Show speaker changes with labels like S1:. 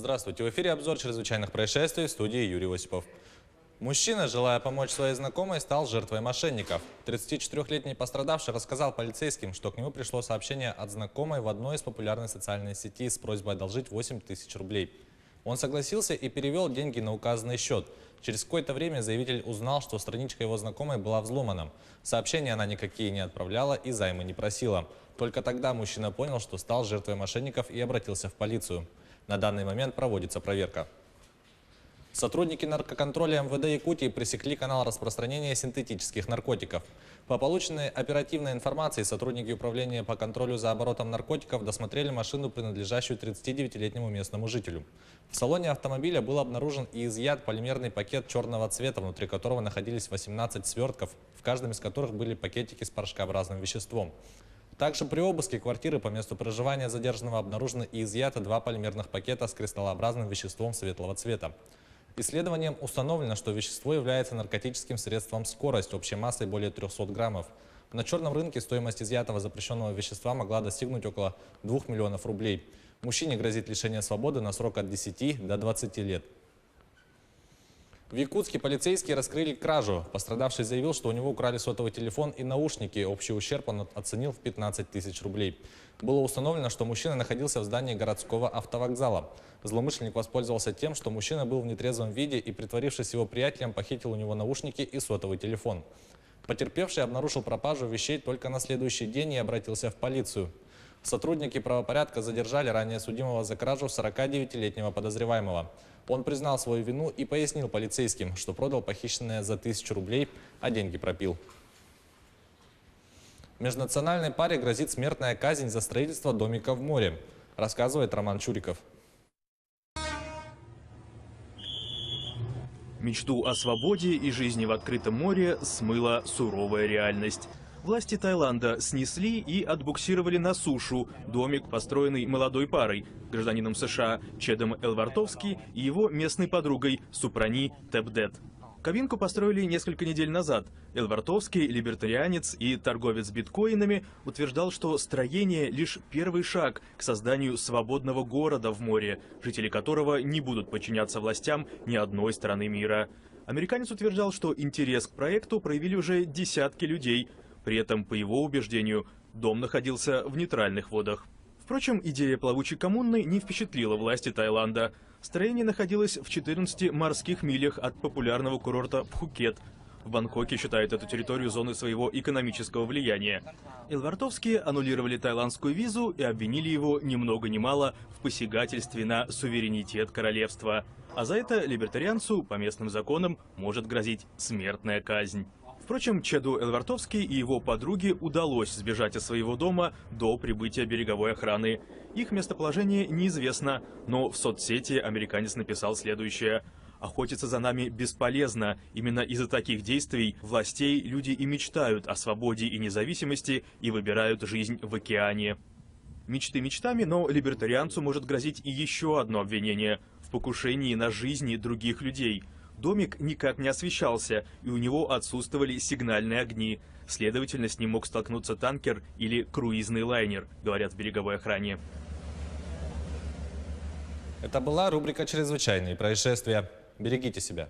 S1: Здравствуйте. В эфире обзор чрезвычайных происшествий, в студии Юрий Осипов. Мужчина, желая помочь своей знакомой, стал жертвой мошенников. 34-летний пострадавший рассказал полицейским, что к нему пришло сообщение от знакомой в одной из популярных социальных сетей с просьбой одолжить 8 тысяч рублей. Он согласился и перевел деньги на указанный счет. Через какое-то время заявитель узнал, что страничка его знакомой была взломана. Сообщения она никакие не отправляла и займы не просила. Только тогда мужчина понял, что стал жертвой мошенников, и обратился в полицию. На данный момент проводится проверка. Сотрудники наркоконтроля МВД Якутии пресекли канал распространения синтетических наркотиков. По полученной оперативной информации сотрудники управления по контролю за оборотом наркотиков досмотрели машину, принадлежащую 39-летнему местному жителю. В салоне автомобиля был обнаружен и изъят полимерный пакет черного цвета, внутри которого находились 18 свертков, в каждом из которых были пакетики с порошкообразным веществом. Также при обыске квартиры по месту проживания задержанного обнаружено и изъято 2 полимерных пакета с кристаллообразным веществом светлого цвета. Исследованием установлено, что вещество является наркотическим средством «Скорость» общей массой более 300 граммов. На черном рынке стоимость изъятого запрещенного вещества могла достигнуть около 2 миллионов рублей. Мужчине грозит лишение свободы на срок от 10 до 20 лет. В Якутске полицейские раскрыли кражу. Пострадавший заявил, что у него украли сотовый телефон и наушники. Общий ущерб он оценил в 15 тысяч рублей. Было установлено, что мужчина находился в здании городского автовокзала. Злоумышленник воспользовался тем, что мужчина был в нетрезвом виде и, притворившись его приятелем, похитил у него наушники и сотовый телефон. Потерпевший обнаружил пропажу вещей только на следующий день и обратился в полицию. Сотрудники правопорядка задержали ранее судимого за кражу 49-летнего подозреваемого. Он признал свою вину и пояснил полицейским, что продал похищенное за 1000 рублей, а деньги пропил. Межнациональной паре грозит смертная казнь за строительство домика в море, рассказывает Роман Чуриков.
S2: Мечту о свободе и жизни в открытом море смыла суровая реальность. Власти Таиланда снесли и отбуксировали на сушу домик, построенный молодой парой, гражданином США Чедом Элвартовски и его местной подругой Супрани Тэбдет. Кабинку построили несколько недель назад. Элвартовский, либертарианец и торговец биткоинами, утверждал, что строение – лишь первый шаг к созданию свободного города в море, жители которого не будут подчиняться властям ни одной страны мира. Американец утверждал, что интерес к проекту проявили уже десятки людей. При этом, по его убеждению, дом находился в нейтральных водах. Впрочем, идея плавучей коммуны не впечатлила власти Таиланда. Строение находилось в 14 морских милях от популярного курорта Пхукет. В Бангкоке считают эту территорию зоной своего экономического влияния. Элвартовские аннулировали таиландскую визу и обвинили его ни много ни мало в посягательстве на суверенитет королевства. А за это либертарианцу по местным законам может грозить смертная казнь. Впрочем, Чеду Элвартовски и его подруге удалось сбежать из своего дома до прибытия береговой охраны. Их местоположение неизвестно, но в соцсети американец написал следующее: «Охотиться за нами бесполезно. Именно из-за таких действий властей люди и мечтают о свободе и независимости и выбирают жизнь в океане». Мечты мечтами, но либертарианцу может грозить и еще одно обвинение – в покушении на жизни других людей. Домик никак не освещался, и у него отсутствовали сигнальные огни. Следовательно, с ним мог столкнуться танкер или круизный лайнер, говорят в береговой охране.
S1: Это была рубрика «Чрезвычайные происшествия». Берегите себя.